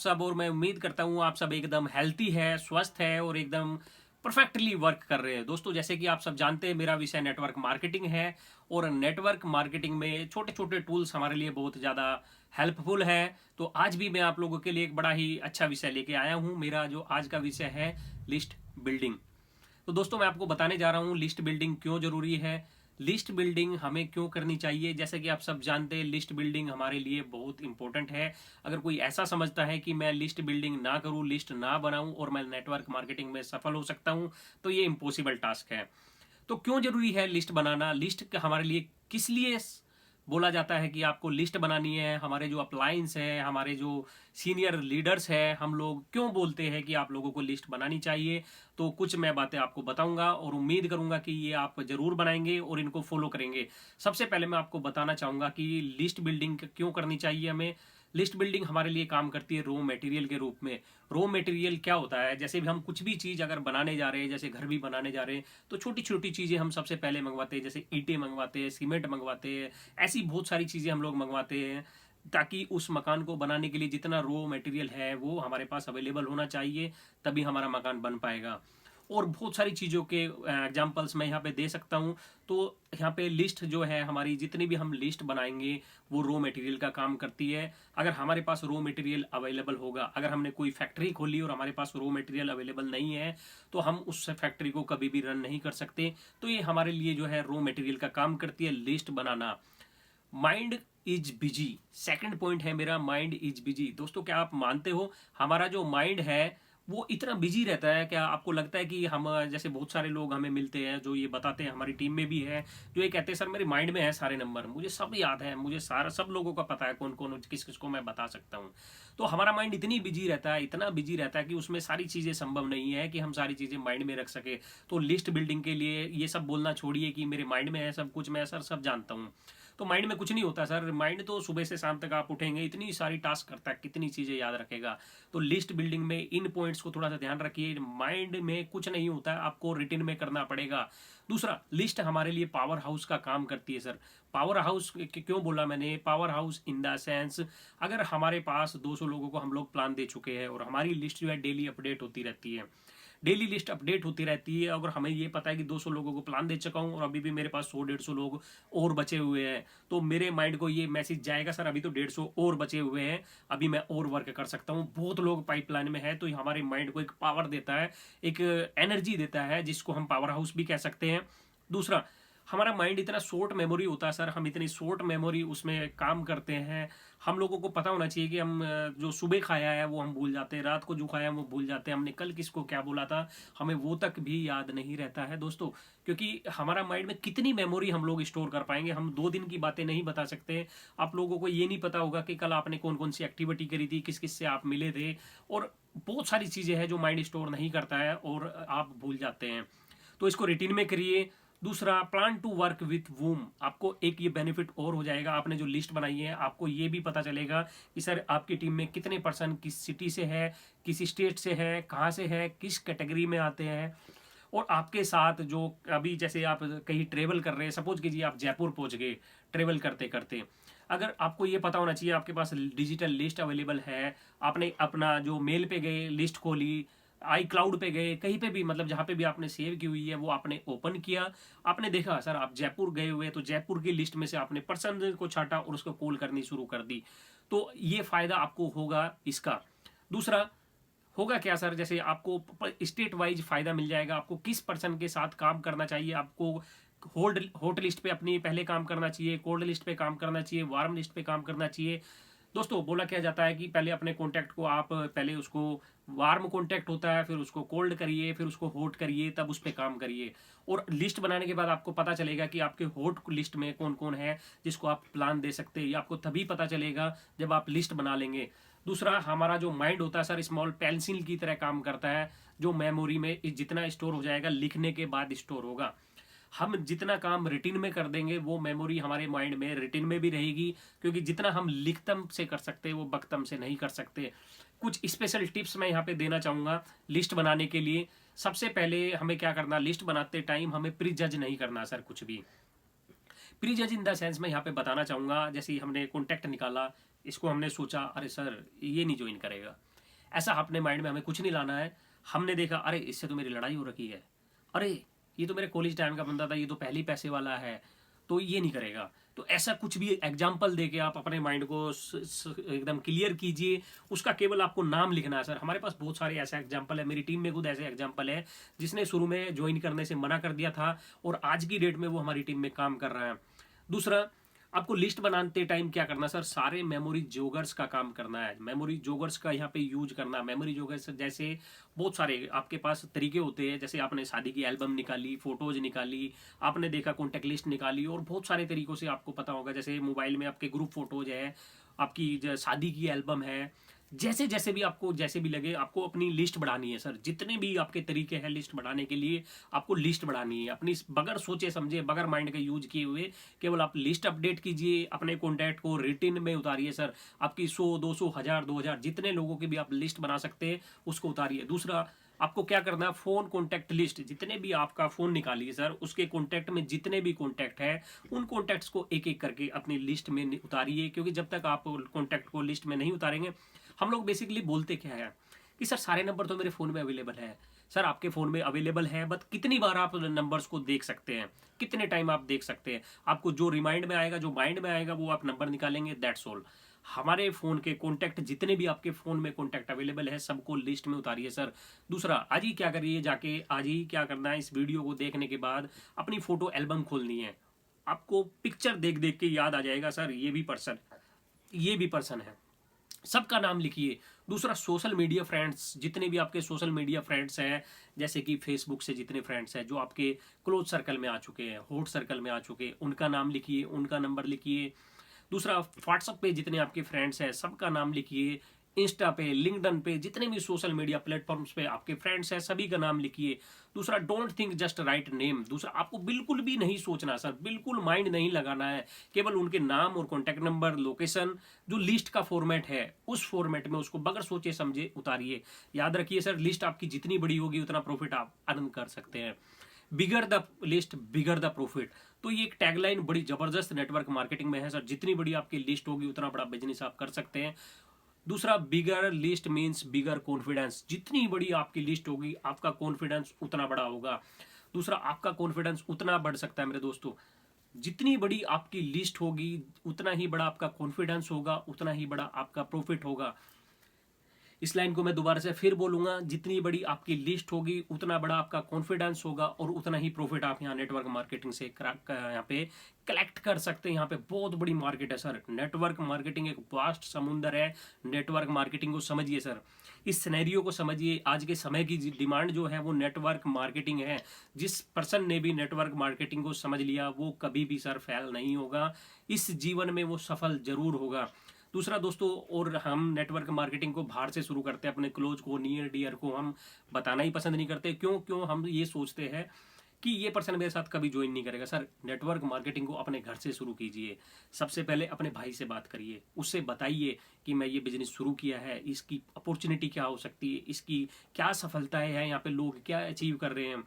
सब, और मैं उम्मीद करता हूँ आप सब एकदम हेल्थी है, स्वस्थ है और एकदम परफेक्टली वर्क कर रहे हैं। दोस्तों, जैसे कि आप सब जानते हैं, मेरा विषय नेटवर्क मार्केटिंग है और नेटवर्क मार्केटिंग में छोटे छोटे टूल्स हमारे लिए बहुत ज़्यादा हेल्पफुल है। तो आज भी मैं आप लोगों के लिए एक बड़ा ही अच्छा विषय लेके आया हूँ। मेरा जो आज का विषय है लिस्ट बिल्डिंग। तो दोस्तों, मैं आपको बताने जा रहा हूँ लिस्ट बिल्डिंग क्यों जरूरी है, लिस्ट बिल्डिंग हमें क्यों करनी चाहिए। जैसे कि आप सब जानते हैं, लिस्ट बिल्डिंग हमारे लिए बहुत इंपॉर्टेंट है। अगर कोई ऐसा समझता है कि मैं लिस्ट बिल्डिंग ना करूँ, लिस्ट ना बनाऊं और मैं नेटवर्क मार्केटिंग में सफल हो सकता हूं, तो ये इम्पॉसिबल टास्क है। तो क्यों जरूरी है लिस्ट बनाना, लिस्ट हमारे लिए किस लिए बोला जाता है कि आपको लिस्ट बनानी है। हमारे जो अपलायंस है, हमारे जो सीनियर लीडर्स है, हम लोग क्यों बोलते हैं कि आप लोगों को लिस्ट बनानी चाहिए। तो कुछ मैं बातें आपको बताऊंगा और उम्मीद करूंगा कि ये आप जरूर बनाएंगे और इनको फॉलो करेंगे। सबसे पहले मैं आपको बताना चाहूंगा कि लिस्ट बिल्डिंग क्यों करनी चाहिए हमें। लिस्ट बिल्डिंग हमारे लिए काम करती है रॉ मटेरियल के रूप में। रॉ मटेरियल क्या होता है, जैसे भी हम कुछ भी चीज़ अगर बनाने जा रहे हैं, जैसे घर भी बनाने जा रहे हैं, तो छोटी छोटी चीज़ें हम सबसे पहले मंगवाते हैं। जैसे ईंटें मंगवाते हैं, सीमेंट मंगवाते हैं, ऐसी बहुत सारी चीज़ें हम लोग मंगवाते हैं, ताकि उस मकान को बनाने के लिए जितना रॉ मटेरियल है वो हमारे पास अवेलेबल होना चाहिए, तभी हमारा मकान बन पाएगा। और बहुत सारी चीज़ों के एग्जांपल्स मैं यहाँ पे दे सकता हूँ। तो यहाँ पे लिस्ट जो है हमारी, जितनी भी हम लिस्ट बनाएंगे वो रॉ मटेरियल का काम करती है। अगर हमारे पास रॉ मटेरियल अवेलेबल होगा, अगर हमने कोई फैक्ट्री खोली और हमारे पास रॉ मटेरियल अवेलेबल नहीं है, तो हम उस फैक्ट्री को कभी भी रन नहीं कर सकते। तो ये हमारे लिए जो है रॉ मटेरियल का काम करती है list banana. Mind is busy, second point है मेरा, माइंड इज बिजी। दोस्तों, क्या आप मानते हो हमारा जो माइंड है वो इतना बिजी रहता है? क्या आपको लगता है कि हम, जैसे बहुत सारे लोग हमें मिलते हैं जो ये बताते हैं, हमारी टीम में भी है, जो ये कहते हैं सर मेरे माइंड में है सारे नंबर, मुझे सब याद है, मुझे सारा सब लोगों का पता है कौन कौन किस किस को मैं बता सकता हूँ। तो हमारा माइंड इतनी बिजी रहता है, इतना बिजी रहता है कि उसमें सारी चीज़ें संभव नहीं है कि हम सारी चीज़ें माइंड में रख सके। तो लिस्ट बिल्डिंग के लिए ये सब बोलना छोड़िए कि मेरे माइंड में है सब कुछ, मैं सर सब जानता हूँ। तो माइंड में कुछ नहीं होता सर। माइंड तो सुबह से शाम तक आप उठेंगे, इतनी सारी टास्क करता है, कितनी चीज़ें याद रखेगा। तो लिस्ट बिल्डिंग में इन पॉइंट्स को थोड़ा सा ध्यान रखिए। माइंड में कुछ नहीं होता है, आपको रिटिन में करना पड़ेगा। दूसरा, लिस्ट हमारे लिए पावर हाउस का काम करती है सर। पावर हाउस क्यों बोला मैंने, power house in the sense, अगर हमारे पास 200 लोगों को हम लोग प्लान दे चुके हैं और हमारी लिस्ट जो है डेली अपडेट होती रहती है, डेली लिस्ट अपडेट होती रहती है, अगर हमें ये पता है कि 200 लोगों को प्लान दे चुका हूँ और अभी भी मेरे पास 100-150 लोग और बचे हुए हैं, तो मेरे माइंड को ये मैसेज जाएगा सर अभी तो 150 और बचे हुए हैं, अभी मैं और वर्क कर सकता हूँ, बहुत लोग पाइपलाइन में है। तो हमारे माइंड को एक पावर देता है, एक एनर्जी देता है, जिसको हम पावर हाउस भी कह सकते हैं। दूसरा, हमारा माइंड इतना शॉर्ट मेमोरी होता है सर, हम इतनी शॉर्ट मेमोरी उसमें काम करते हैं। हम लोगों को पता होना चाहिए कि हम जो सुबह खाया है वो हम भूल जाते हैं, रात को जो खाया है वो भूल जाते हैं, हमने कल किसको क्या बोला था हमें वो तक भी याद नहीं रहता है दोस्तों। क्योंकि हमारा माइंड में कितनी मेमोरी हम लोग स्टोर कर पाएंगे, हम 2 दिन की बातें नहीं बता सकते। आप लोगों को ये नहीं पता होगा कि कल आपने कौन कौन सी एक्टिविटी करी थी, किस किस से आप मिले थे, और बहुत सारी चीज़ें हैं जो माइंड स्टोर नहीं करता है और आप भूल जाते हैं। तो इसको रूटीन में करिए। दूसरा, प्लान टू वर्क विथ वूम, आपको एक ये बेनिफिट और हो जाएगा। आपने जो लिस्ट बनाई है, आपको ये भी पता चलेगा कि सर आपकी टीम में कितने पर्सन किस सिटी से है, किस स्टेट से है, कहाँ से है, किस कैटेगरी में आते हैं। और आपके साथ जो अभी जैसे आप कहीं ट्रेवल कर रहे हैं, सपोज कीजिए आप जयपुर पहुंच गए ट्रेवल करते करते, अगर आपको ये पता होना चाहिए आपके पास डिजिटल लिस्ट अवेलेबल है, आपने अपना जो मेल पे गए लिस्ट खोली, आई क्लाउड पे गए, कहीं पे भी, मतलब जहाँ पे भी आपने सेव की हुई है वो आपने ओपन किया, आपने देखा सर आप जयपुर गए हुए, तो जयपुर की लिस्ट में से आपने पर्सन को छाटा और उसको कॉल करनी शुरू कर दी। तो ये फायदा आपको होगा इसका। दूसरा होगा क्या सर, जैसे आपको स्टेट वाइज फायदा मिल जाएगा, आपको किस पर्सन के साथ काम करना चाहिए, आपको हॉट लिस्ट पे अपनी पहले काम करना चाहिए, कोल्ड लिस्ट पे काम करना चाहिए, वार्म लिस्ट पे काम करना चाहिए। दोस्तों, बोला क्या जाता है कि पहले अपने कॉन्टैक्ट को आप पहले उसको, वार्म कॉन्टैक्ट होता है, फिर उसको कोल्ड करिए, फिर उसको हॉट करिए, तब उस पर काम करिए। और लिस्ट बनाने के बाद आपको पता चलेगा कि आपके हॉट लिस्ट में कौन कौन है जिसको आप प्लान दे सकते हैं। ये आपको तभी पता चलेगा जब आप लिस्ट बना लेंगे। दूसरा, हमारा जो माइंड होता है सर स्मॉल पेंसिल की तरह काम करता है, जो मेमोरी में जितना स्टोर हो जाएगा लिखने के बाद स्टोर होगा। हम जितना काम रिटिन में कर देंगे वो मेमोरी हमारे माइंड में रिटिन में भी रहेगी, क्योंकि जितना हम लिखतम से कर सकते हैं वो बकतम से नहीं कर सकते। कुछ स्पेशल टिप्स मैं यहाँ पे देना चाहूँगा लिस्ट बनाने के लिए। सबसे पहले हमें क्या करना, लिस्ट बनाते टाइम हमें प्री जज नहीं करना सर कुछ भी। प्री जज इन द सेंस मैं यहाँ पे बताना चाहूँगा, जैसे हमने कॉन्टैक्ट निकाला, इसको हमने सोचा अरे सर ये नहीं ज्वाइन करेगा, ऐसा अपने माइंड में हमें कुछ नहीं लाना है। हमने देखा अरे इससे तो मेरी लड़ाई हो रखी है, अरे ये तो मेरे कॉलेज टाइम का बंदा था, ये तो पहले ही पैसे वाला है, तो ये नहीं करेगा। तो ऐसा कुछ भी एग्जाम्पल देके आप अपने माइंड को एकदम क्लियर कीजिए। उसका केवल आपको नाम लिखना है। सर हमारे पास बहुत सारे ऐसे एग्जाम्पल है, मेरी टीम में खुद ऐसे एग्जाम्पल है जिसने शुरू में ज्वाइन करने से मना कर दिया था और आज की डेट में वो हमारी टीम में काम कर रहा है। दूसरा, आपको लिस्ट बनाते टाइम क्या करना सर, सारे मेमोरी जोगर्स का काम करना है। मेमोरी जोगर्स का यहाँ पे यूज करना। मेमोरी जोगर्स जैसे बहुत सारे आपके पास तरीके होते हैं, जैसे आपने शादी की एल्बम निकाली, फोटोज निकाली, आपने देखा कॉन्टेक्ट लिस्ट निकाली, और बहुत सारे तरीकों से आपको पता होगा, जैसे मोबाइल में आपके ग्रुप फोटोज है, आपकी शादी की एल्बम है, जैसे जैसे भी आपको जैसे भी लगे आपको अपनी लिस्ट बढ़ानी है। सर जितने भी आपके तरीके हैं लिस्ट बढ़ाने के लिए, आपको लिस्ट बढ़ानी है अपनी, बगैर सोचे समझे, बगैर माइंड का यूज किए हुए। केवल आप लिस्ट अपडेट कीजिए, अपने कॉन्टैक्ट को रिटिन में उतारिए। सर आपकी 100, 200, 1000, 2000 जितने लोगों की भी आप लिस्ट बना सकते हैं उसको उतारिए। दूसरा, आपको क्या करना है, फोन कॉन्टैक्ट लिस्ट, जितने भी आपका फोन निकालिए सर, उसके कॉन्टैक्ट में जितने भी कॉन्टैक्ट है उन कॉन्टैक्ट्स को एक एक करके अपनी लिस्ट में उतारिए। क्योंकि जब तक आप कॉन्टैक्ट को लिस्ट में नहीं उतारेंगे, हम लोग बेसिकली बोलते क्या है कि सर सारे नंबर तो मेरे फ़ोन में अवेलेबल है। सर आपके फ़ोन में अवेलेबल है, बट कितनी बार आप नंबर्स को देख सकते हैं, कितने टाइम आप देख सकते हैं। आपको जो रिमाइंड में आएगा, जो माइंड में आएगा, वो आप नंबर निकालेंगे, दैट्स ऑल। हमारे फ़ोन के कॉन्टैक्ट जितने भी आपके फ़ोन में कॉन्टैक्ट अवेलेबल है सबको लिस्ट में उतारिए। सर दूसरा, आज ही क्या करिए, जाके आज ही क्या करना है, इस वीडियो को देखने के बाद अपनी फ़ोटो एल्बम खोलनी है। आपको पिक्चर देख देख के याद आ जाएगा सर ये भी पर्सन, ये भी पर्सन है, सबका नाम लिखिए। दूसरा, सोशल मीडिया फ्रेंड्स, जितने भी आपके सोशल मीडिया फ्रेंड्स हैं, जैसे कि फेसबुक से जितने फ्रेंड्स हैं जो आपके क्लोज सर्कल में आ चुके हैं, हॉट सर्कल में आ चुके हैं, उनका नाम लिखिए, उनका नंबर लिखिए। दूसरा, व्हाट्सएप पे जितने आपके फ्रेंड्स हैं सबका नाम लिखिए। इंस्टा पे, लिंक्डइन पे, जितने भी सोशल मीडिया प्लेटफॉर्म्स पे आपके फ्रेंड्स हैं सभी का नाम लिखिए। दूसरा, don't think just write name. दूसरा, आपको बिल्कुल भी नहीं सोचना सर, बिल्कुल माइंड नहीं लगाना है, केवल उनके नाम और कॉन्टैक्ट नंबर, लोकेशन, जो लिस्ट का फॉर्मेट है उस फॉर्मेट में उसको बगैर सोचे समझे उतारिए। याद रखिए सर, लिस्ट आपकी जितनी बड़ी होगी उतना प्रॉफिट आप अर्न कर सकते हैं। Bigger the list bigger the profit, तो ये एक टैगलाइन बड़ी जबरदस्त नेटवर्क मार्केटिंग में है सर। जितनी बड़ी आपकी लिस्ट होगी उतना बड़ा बिजनेस आप कर सकते हैं। दूसरा, बिगर लिस्ट मीन्स बिगर कॉन्फिडेंस। जितनी बड़ी आपकी लिस्ट होगी आपका कॉन्फिडेंस उतना बड़ा होगा। दूसरा, आपका कॉन्फिडेंस उतना बढ़ सकता है मेरे दोस्तों, जितनी बड़ी आपकी लिस्ट होगी उतना ही बड़ा आपका कॉन्फिडेंस होगा, उतना ही बड़ा आपका प्रॉफिट होगा। इस लाइन को मैं दोबारा से फिर बोलूंगा, जितनी बड़ी आपकी लिस्ट होगी उतना बड़ा आपका कॉन्फिडेंस होगा और उतना ही प्रॉफिट आप यहाँ नेटवर्क मार्केटिंग से यहाँ पे कलेक्ट कर सकते हैं। यहाँ पे बहुत बड़ी मार्केट है सर। नेटवर्क मार्केटिंग एक वास्ट समुंदर है। नेटवर्क मार्केटिंग को समझिए सर, इस सिनेरियो को समझिए। आज के समय की डिमांड जो है वो नेटवर्क मार्केटिंग है। जिस पर्सन ने भी नेटवर्क मार्केटिंग को समझ लिया वो कभी भी सर फेल नहीं होगा, इस जीवन में वो सफल जरूर होगा। दूसरा दोस्तों, और हम नेटवर्क मार्केटिंग को बाहर से शुरू करते हैं, अपने क्लोज को, नियर डियर को हम बताना ही पसंद नहीं करते। क्यों हम ये सोचते हैं कि ये पर्सन मेरे साथ कभी ज्वाइन नहीं करेगा। सर नेटवर्क मार्केटिंग को अपने घर से शुरू कीजिए। सबसे पहले अपने भाई से बात करिए, उससे बताइए कि मैं ये बिजनेस शुरू किया है, इसकी अपॉर्चुनिटी क्या हो सकती है, इसकी क्या सफलताएं हैं, यहाँ पे लोग क्या अचीव कर रहे हैं।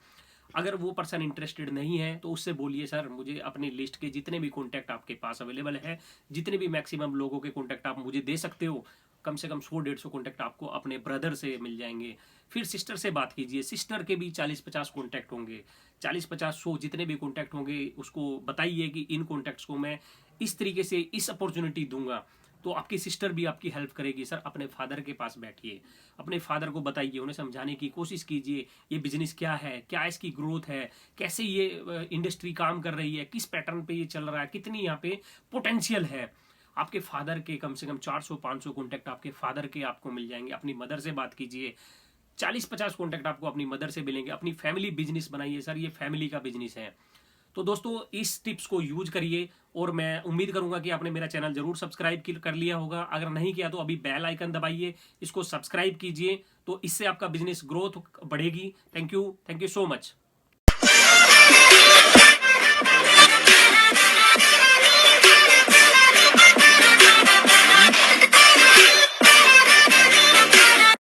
अगर वो पर्सन इंटरेस्टेड नहीं है तो उससे बोलिए सर मुझे अपनी लिस्ट के जितने भी कॉन्टैक्ट आपके पास अवेलेबल है, जितने भी मैक्सिमम लोगों के कॉन्टैक्ट आप मुझे दे सकते हो, कम से कम 100-150 कॉन्टैक्ट आपको अपने ब्रदर से मिल जाएंगे। फिर सिस्टर से बात कीजिए, सिस्टर के भी 40-50 कॉन्टैक्ट होंगे, 40-50-100 जितने भी कॉन्टैक्ट होंगे उसको बताइए कि इन कॉन्टैक्ट्स को मैं इस तरीके से इस अपॉर्चुनिटी दूंगा, तो आपकी सिस्टर भी आपकी हेल्प करेगी। सर अपने फादर के पास बैठिए, अपने फादर को बताइए, उन्हें समझाने की कोशिश कीजिए ये बिजनेस क्या है, क्या इसकी ग्रोथ है, कैसे ये इंडस्ट्री काम कर रही है, किस पैटर्न पे ये चल रहा है, कितनी यहाँ पे पोटेंशियल है। आपके फादर के कम से कम 400-500 कॉन्टैक्ट आपके फादर के आपको मिल जाएंगे। अपनी मदर से बात कीजिए, 40-50 कॉन्टैक्ट आपको अपनी मदर से मिलेंगे। अपनी फैमिली बिजनेस बनाइए सर, ये फैमिली का बिजनेस है। तो दोस्तों इस टिप्स को यूज करिए और मैं उम्मीद करूंगा कि आपने मेरा चैनल जरूर सब्सक्राइब कर लिया होगा। अगर नहीं किया तो अभी बेल आइकन दबाइए, इसको सब्सक्राइब कीजिए, तो इससे आपका बिजनेस ग्रोथ बढ़ेगी। Thank you so much.